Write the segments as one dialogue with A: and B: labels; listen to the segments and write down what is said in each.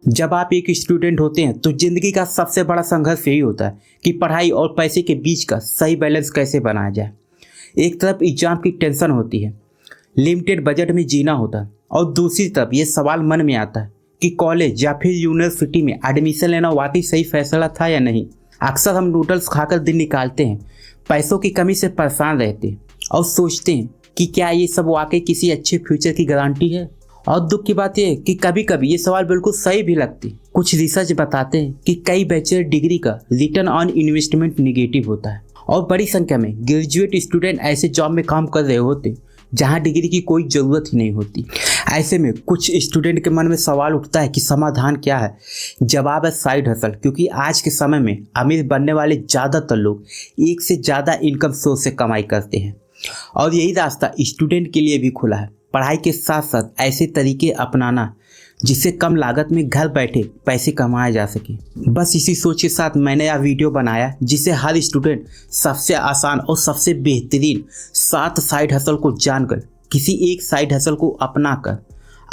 A: जब आप एक स्टूडेंट होते हैं तो जिंदगी का सबसे बड़ा संघर्ष यही होता है कि पढ़ाई और पैसे के बीच का सही बैलेंस कैसे बनाया जाए। एक तरफ एग्जाम की टेंशन होती है, लिमिटेड बजट में जीना होता है, और दूसरी तरफ ये सवाल मन में आता है कि कॉलेज या फिर यूनिवर्सिटी में एडमिशन लेना वाकई सही फैसला था या नहीं। अक्सर हम नूडल्स खाकर दिन निकालते हैं, पैसों की कमी से परेशान रहते हैं और सोचते हैं कि क्या ये सब वाकई किसी अच्छे फ्यूचर की गारंटी है। और दुख की बात यह है कि कभी कभी ये सवाल बिल्कुल सही भी लगती। कुछ रिसर्च बताते हैं कि कई बैचलर डिग्री का रिटर्न ऑन इन्वेस्टमेंट निगेटिव होता है और बड़ी संख्या में ग्रेजुएट स्टूडेंट ऐसे जॉब में काम कर रहे होते जहां डिग्री की कोई ज़रूरत ही नहीं होती। ऐसे में कुछ स्टूडेंट के मन में सवाल उठता है कि समाधान क्या है। जवाब है साइड हसल, क्योंकि आज के समय में अमीर बनने वाले ज़्यादातर लोग एक से ज़्यादा इनकम सोर्स से कमाई करते हैं और यही रास्ता स्टूडेंट के लिए भी खुला है। पढ़ाई के साथ साथ ऐसे तरीके अपनाना जिससे कम लागत में घर बैठे पैसे कमाए जा सके। बस इसी सोच के साथ मैंने यह वीडियो बनाया जिससे हर स्टूडेंट सबसे आसान और सबसे बेहतरीन 7 साइड हसल को जानकर किसी एक साइड हसल को अपनाकर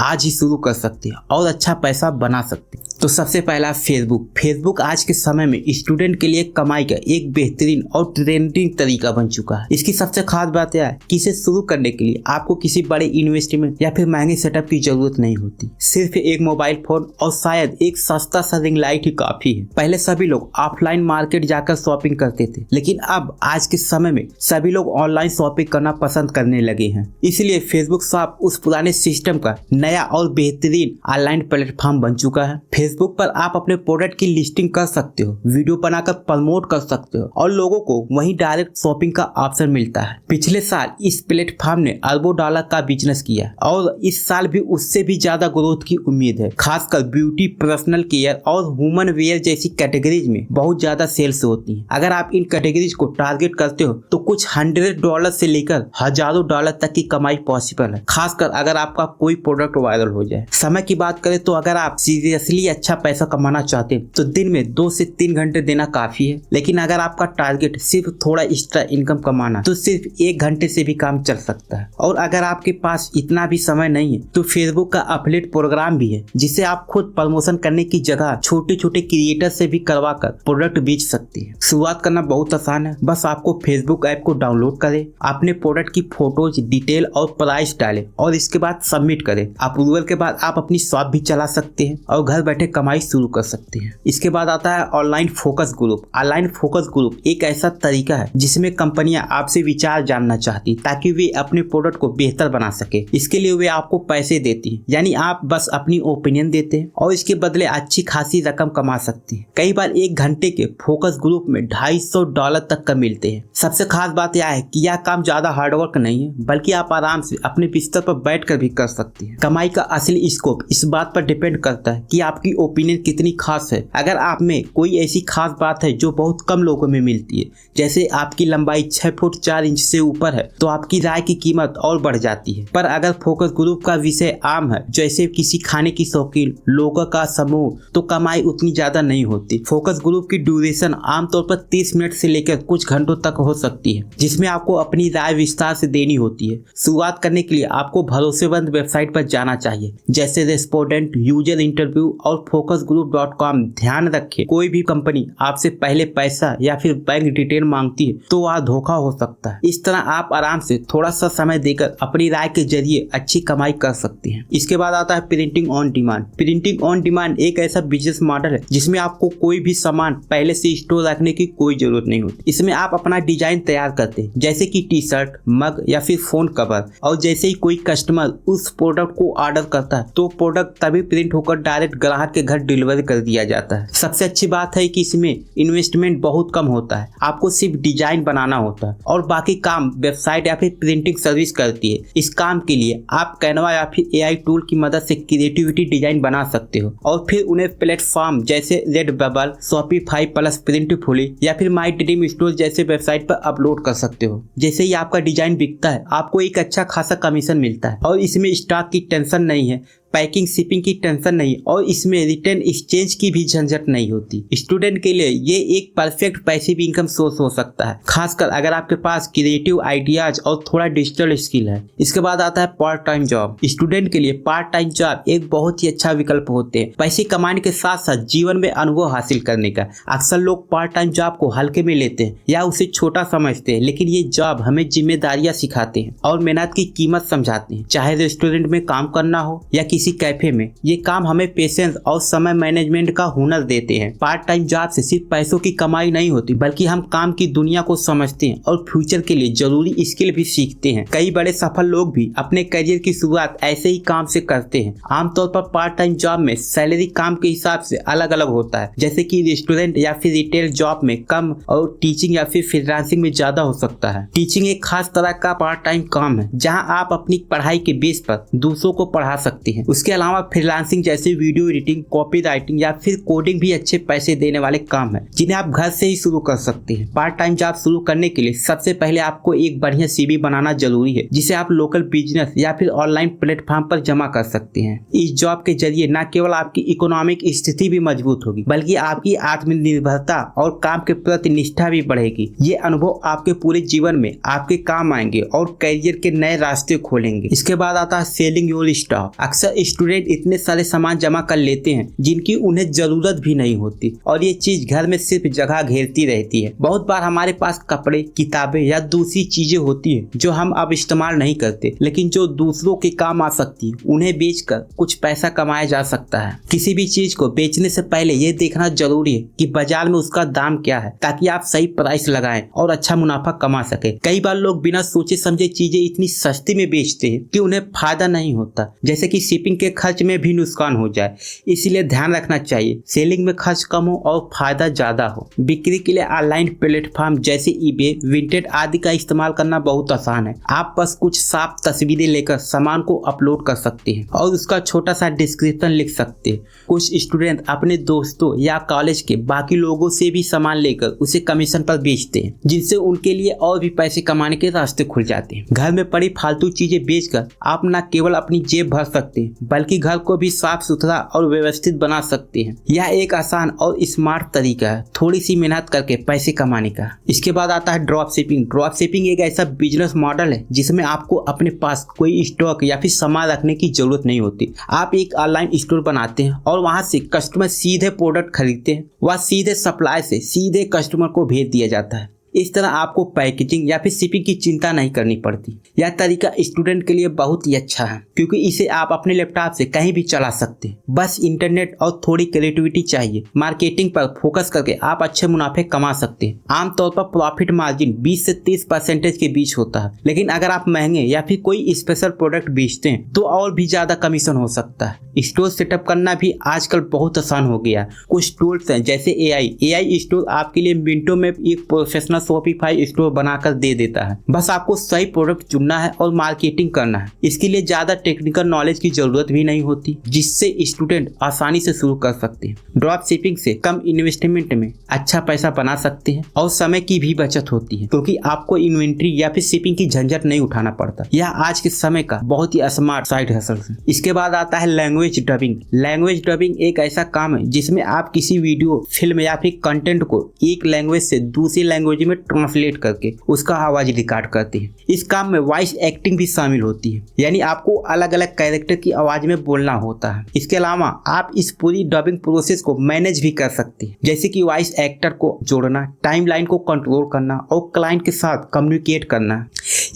A: आज ही शुरू कर सकते हैं और अच्छा पैसा बना सकते हैं। तो सबसे पहला फेसबुक आज के समय में स्टूडेंट के लिए कमाई का एक बेहतरीन और ट्रेंडिंग तरीका बन चुका है। इसकी सबसे खास बात यह है कि इसे शुरू करने के लिए आपको किसी बड़े इन्वेस्टमेंट या फिर महंगे सेटअप की जरूरत नहीं होती। सिर्फ एक मोबाइल फोन और शायद एक सस्ता सा रिंग लाइट ही काफी है। पहले सभी लोग ऑफलाइन मार्केट जाकर शॉपिंग करते थे, लेकिन अब आज के समय में सभी लोग ऑनलाइन शॉपिंग करना पसंद करने लगे हैं। इसलिए फेसबुक शॉप उस पुराने सिस्टम का नया और बेहतरीन ऑनलाइन प्लेटफॉर्म बन चुका है। फेसबुक पर आप अपने प्रोडक्ट की लिस्टिंग कर सकते हो, वीडियो बनाकर प्रमोट कर सकते हो और लोगों को वहीं डायरेक्ट शॉपिंग का ऑप्शन मिलता है। पिछले साल इस प्लेटफॉर्म ने अरबों डॉलर का बिजनेस किया और इस साल भी उससे भी ज्यादा ग्रोथ की उम्मीद है। खासकर ब्यूटी, पर्सनल केयर और ह्यूमन वेयर जैसी कैटेगरीज में बहुत ज्यादा सेल्स होती है। अगर आप इन कैटेगरीज को टारगेट करते हो तो कुछ $100 से लेकर हजारों डॉलर तक की कमाई पॉसिबल है, खासकर अगर आपका कोई प्रोडक्ट वायरल हो जाए। समय की बात करें तो अगर आप सीरियसली अच्छा पैसा कमाना चाहते हैं तो दिन में 2 से 3 घंटे देना काफी है। लेकिन अगर आपका टारगेट सिर्फ थोड़ा एक्स्ट्रा इनकम कमाना तो सिर्फ 1 घंटे से भी काम चल सकता है। और अगर आपके पास इतना भी समय नहीं है तो फेसबुक का एफिलिएट प्रोग्राम भी है, जिसे आप खुद प्रमोशन करने की जगह छोटे छोटे क्रिएटर से भी करवा कर प्रोडक्ट बेच सकते हैं। शुरुआत करना बहुत आसान है, बस आपको फेसबुक ऐप को डाउनलोड करें, अपने प्रोडक्ट की फोटोज, डिटेल और प्राइस डालें और इसके बाद सबमिट करें। अप्रूवल के बाद आप अपनी शॉप भी चला सकते हैं और घर बैठे कमाई शुरू कर सकते हैं। इसके बाद आता है online focus group. Online focus group एक ऐसा तरीका है जिसमें कंपनियां आपसे विचार जानना चाहती ताकि वे अपने प्रोडक्ट को बेहतर बना सके। इसके लिए वे आपको पैसे देती हैं, यानी आप बस अपनी ओपिनियन देते हैं और इसके बदले अच्छी खासी रकम कमा सकते हैं। कई बार 1 घंटे के फोकस ग्रुप में $250 तक का मिलते हैं। सबसे खास बात यह है कि यह काम ज्यादा हार्डवर्क नहीं है, बल्कि आप आराम से अपने बिस्तर पर बैठकर भी कर सकते हैं। कमाई का असली स्कोप इस बात पर डिपेंड करता है कि आपकी ओपिनियन कितनी खास है। अगर आप में कोई ऐसी खास बात है जो बहुत कम लोगों में मिलती है, जैसे आपकी लंबाई 6 फुट 4 इंच से ऊपर है, तो आपकी राय की कीमत और बढ़ जाती है। पर अगर फोकस ग्रुप का विषय आम है, जैसे किसी खाने की शौकीन लोगों का समूह, तो कमाई उतनी ज्यादा नहीं होती। फोकस ग्रुप की ड्यूरेशन आमतौर पर 30 मिनट से लेकर कुछ घंटों तक हो सकती है, जिसमें आपको अपनी राय विस्तार से देनी होती है। शुरुआत करने के लिए आपको भरोसेमंद वेबसाइट पर जाना चाहिए, जैसे रेस्पोंडेंट, यूजर इंटरव्यू और focusgroup.com। ध्यान रखें, कोई भी कंपनी आपसे पहले पैसा या फिर बैंक डिटेल मांगती है तो वह धोखा हो सकता है। इस तरह आप आराम से थोड़ा सा समय देकर अपनी राय के जरिए अच्छी कमाई कर सकते हैं। इसके बाद आता है printing on demand. Printing on demand एक ऐसा बिजनेस मॉडल है जिसमें आपको कोई भी सामान पहले से स्टोर रखने की कोई जरूरत नहीं होती। इसमें आप अपना डिजाइन तैयार करते हैं, जैसे कि टी शर्ट, मग या फिर फोन कवर, और जैसे ही कोई कस्टमर उस प्रोडक्ट को ऑर्डर करता है तो प्रोडक्ट तभी प्रिंट होकर डायरेक्ट ग्राहक के घर डिलीवर कर दिया जाता है। सबसे अच्छी बात है कि इसमें इन्वेस्टमेंट बहुत कम होता है, आपको सिर्फ डिजाइन बनाना होता है और बाकी काम वेबसाइट या फिर प्रिंटिंग सर्विस करती है। इस काम के लिए आप कैनवा या फिर AI टूल की मदद से क्रिएटिविटी डिजाइन बना सकते हो और फिर उन्हें प्लेटफॉर्म जैसे रेडबबल, शॉपिफाई प्लस प्रिंटफुली या फिर माई ड्रीम स्टोर जैसे वेबसाइट पर अपलोड कर सकते हो। जैसे ही आपका डिजाइन बिकता है आपको एक अच्छा खासा कमीशन मिलता है और इसमें स्टॉक की टेंशन नहीं है। पैकिंग शिपिंग की टेंशन नहीं और इसमें रिटर्न एक्सचेंज की भी झंझट नहीं होती। स्टूडेंट के लिए ये एक परफेक्ट पैसिव इनकम सोर्स हो सकता है, खासकर अगर आपके पास क्रिएटिव आइडियाज और थोड़ा डिजिटल स्किल है। इसके बाद आता है पार्ट टाइम जॉब। स्टूडेंट के लिए पार्ट टाइम जॉब एक बहुत ही अच्छा विकल्प होते हैं पैसे कमाने के साथ साथ जीवन में अनुभव हासिल करने का। अक्सर लोग पार्ट टाइम जॉब को हल्के में लेते हैं या उसे छोटा समझते हैं, लेकिन ये जॉब हमें जिम्मेदारियां सिखाते हैं और मेहनत की कीमत समझाते हैं। चाहे रेस्टोरेंट में काम करना हो या किसी कैफे में, ये काम हमें पेशेंस और समय मैनेजमेंट का हुनर देते हैं। पार्ट टाइम जॉब से सिर्फ पैसों की कमाई नहीं होती, बल्कि हम काम की दुनिया को समझते हैं और फ्यूचर के लिए जरूरी स्किल भी सीखते हैं। कई बड़े सफल लोग भी अपने करियर की शुरुआत ऐसे ही काम से करते हैं। आमतौर पर पार्ट टाइम जॉब में सैलरी काम के हिसाब से अलग अलग होता है, जैसे कि रेस्टोरेंट या फिर रिटेल जॉब में कम और टीचिंग या फिर फ्रीलांसिंग में ज्यादा हो सकता है। टीचिंग एक खास तरह का पार्ट टाइम काम है जहां आप अपनी पढ़ाई के बेस पर दूसरों को पढ़ा सकते हैं। उसके अलावा फ्रीलांसिंग जैसे वीडियो एडिटिंग, कॉपी राइटिंग या फिर कोडिंग भी अच्छे पैसे देने वाले काम है, जिन्हें आप घर से ही शुरू कर सकते हैं। पार्ट टाइम जॉब शुरू करने के लिए सबसे पहले आपको एक बढ़िया CV बनाना जरूरी है, जिसे आप लोकल बिजनेस या फिर ऑनलाइन प्लेटफॉर्म पर जमा कर सकते हैं। इस जॉब के जरिए न केवल आपकी इकोनॉमिक स्थिति भी मजबूत होगी, बल्कि आपकी आत्मनिर्भरता और काम के प्रति निष्ठा भी बढ़ेगी। ये अनुभव आपके पूरे जीवन में आपके काम आएंगे और करियर के नए रास्ते खोलेंगे। इसके बाद आता है सेलिंग योर स्टॉक। अक्सर स्टूडेंट इतने सारे सामान जमा कर लेते हैं जिनकी उन्हें जरूरत भी नहीं होती और ये चीज घर में सिर्फ जगह घेरती रहती है। बहुत बार हमारे पास कपड़े, किताबें या दूसरी चीजें होती है जो हम अब इस्तेमाल नहीं करते, लेकिन जो दूसरों के काम आ सकती है। उन्हें बेचकर कुछ पैसा कमाया जा सकता है। किसी भी चीज को बेचने से पहले ये देखना जरूरी है कि बाजार में उसका दाम क्या है, ताकि आप सही प्राइस लगाएं और अच्छा मुनाफा कमा सके। कई बार लोग बिना सोचे समझे चीजें इतनी सस्ती में बेचते हैं कि उन्हें फायदा नहीं होता, जैसे कि शिपिंग के खर्च में भी नुकसान हो जाए। इसलिए ध्यान रखना चाहिए सेलिंग में खर्च कम हो और फायदा ज्यादा हो। बिक्री के लिए ऑनलाइन प्लेटफॉर्म जैसे eBay, विंटेज आदि का इस्तेमाल करना बहुत आसान है। आप बस कुछ साफ तस्वीरें लेकर सामान को अपलोड कर सकते हैं और उसका छोटा सा डिस्क्रिप्शन लिख सकते हैं। कुछ स्टूडेंट अपने दोस्तों या कॉलेज के बाकी लोगों से भी सामान लेकर उसे कमीशन पर बेचते हैं, जिनसे उनके लिए और भी पैसे कमाने के रास्ते खुल जाते हैं। घर में पड़ी फालतू चीजें बेचकर आप न केवल अपनी जेब भर सकते हैं, बल्कि घर को भी साफ सुथरा और व्यवस्थित बना सकते हैं। यह एक आसान और स्मार्ट तरीका है थोड़ी सी मेहनत करके पैसे कमाने का। इसके बाद आता है ड्रॉप शिपिंग। ड्रॉप शिपिंग एक ऐसा बिजनेस मॉडल है जिसमें आपको अपने पास कोई स्टॉक या फिर सामान रखने की जरूरत नहीं होती। आप एक ऑनलाइन स्टोर बनाते हैं और वहां से कस्टमर सीधे प्रोडक्ट खरीदते हैं। वह सीधे सप्लाई से सीधे कस्टमर को भेज दिया जाता है। इस तरह आपको पैकेजिंग या फिर शिपिंग की चिंता नहीं करनी पड़ती। यह तरीका स्टूडेंट के लिए बहुत ही अच्छा है, क्योंकि इसे आप अपने लैपटॉप से कहीं भी चला सकते हैं। बस इंटरनेट और थोड़ी क्रिएटिविटी चाहिए। मार्केटिंग पर फोकस करके आप अच्छे मुनाफे कमा सकते हैं। आमतौर पर प्रॉफिट मार्जिन 20 से 30% के बीच होता है, लेकिन अगर आप महंगे या फिर कोई स्पेशल प्रोडक्ट बेचते हैं तो और भी ज्यादा कमीशन हो सकता है। स्टोर सेटअप करना भी आजकल बहुत आसान हो गया। कुछ टूल्स हैं जैसे AI स्टोर आपके लिए मिनटों में एक प्रोफेशनल शॉपिफाई स्टोर बनाकर दे देता है। बस आपको सही प्रोडक्ट चुनना है और मार्केटिंग करना है। इसके लिए ज्यादा टेक्निकल नॉलेज की जरूरत भी नहीं होती, जिससे स्टूडेंट आसानी से शुरू कर सकते हैं। ड्रॉप शिपिंग से कम इन्वेस्टमेंट में अच्छा पैसा बना सकते हैं और समय की भी बचत होती है, क्योंकि आपको इन्वेंट्री या फिर शिपिंग की झंझट नहीं उठाना पड़ता। यह आज के समय का बहुत ही स्मार्ट साइड हसल है। इसके बाद आता है लैंग्वेज डबिंग। लैंग्वेज डबिंग एक ऐसा काम है जिसमें आप किसी वीडियो, फिल्म या फिर कंटेंट को एक लैंग्वेज से दूसरी लैंग्वेज में ट्रांसलेट करके उसका आवाज रिकॉर्ड करते हैं। इस काम में वॉइस एक्टिंग भी शामिल होती है, यानी आपको अलग अलग कैरेक्टर की आवाज में बोलना होता है। इसके अलावा आप इस पूरी डबिंग प्रोसेस को मैनेज भी कर सकते हैं, जैसे कि वॉइस एक्टर को जोड़ना, टाइमलाइन को कंट्रोल करना और क्लाइंट के साथ कम्युनिकेट करना।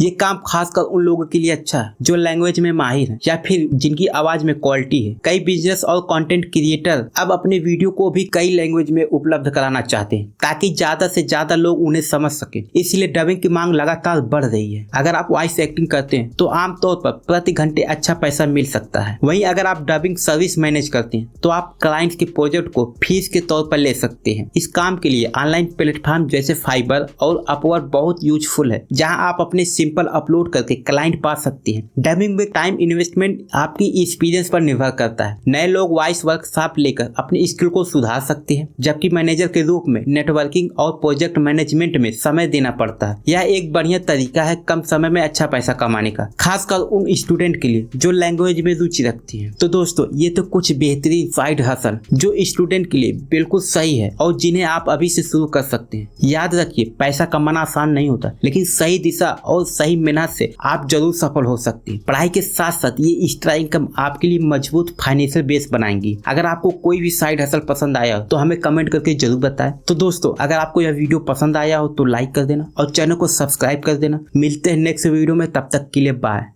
A: ये काम खासकर उन लोगों के लिए अच्छा है जो लैंग्वेज में माहिर है या फिर जिनकी आवाज में क्वालिटी है। कई बिजनेस और कंटेंट क्रिएटर अब अपने वीडियो को भी कई लैंग्वेज में उपलब्ध कराना चाहते हैं, ताकि ज्यादा से ज्यादा लोग उन्हें समझ सके। इसलिए डबिंग की मांग लगातार बढ़ रही है। अगर आप वॉइस एक्टिंग करते हैं तो आमतौर पर प्रति घंटे अच्छा पैसा मिल सकता है। वहीं अगर आप डबिंग सर्विस मैनेज करते हैं तो आप क्लाइंट के प्रोजेक्ट को फीस के तौर पर ले सकते हैं। इस काम के लिए ऑनलाइन प्लेटफॉर्म जैसे फाइबर और अपवर्क बहुत यूजफुल है, जहां आप अपने सिंपल सिंपल अपलोड करके क्लाइंट पा सकती हैं। डबिंग में टाइम इन्वेस्टमेंट आपकी एक्सपीरियंस पर निर्भर करता है। नए लोग वॉइस वर्कशॉप लेकर अपनी स्किल को सुधार सकते हैं, जबकि मैनेजर के रूप में नेटवर्किंग और प्रोजेक्ट मैनेजमेंट में समय देना पड़ता है। यह एक बढ़िया तरीका है कम समय में अच्छा पैसा कमाने का, खासकर उन स्टूडेंट के लिए जो लैंग्वेज में रुचि रखती हैं। तो दोस्तों, ये तो कुछ बेहतरीन साइड हसल जो स्टूडेंट के लिए बिल्कुल सही है और जिन्हें आप अभी से शुरू कर सकते हैं। याद रखिए, पैसा कमाना आसान नहीं होता, लेकिन सही दिशा और सही मेहनत से आप जरूर सफल हो सकते हैं। पढ़ाई के साथ साथ ये एक्स्ट्रा इनकम आपके लिए मजबूत फाइनेंशियल बेस बनाएंगी। अगर आपको कोई भी साइड हसल पसंद आया हो तो हमें कमेंट करके जरूर बताएं। तो दोस्तों, अगर आपको यह वीडियो पसंद आया हो तो लाइक कर देना और चैनल को सब्सक्राइब कर देना। मिलते हैं नेक्स्ट वीडियो में, तब तक के लिए बाय।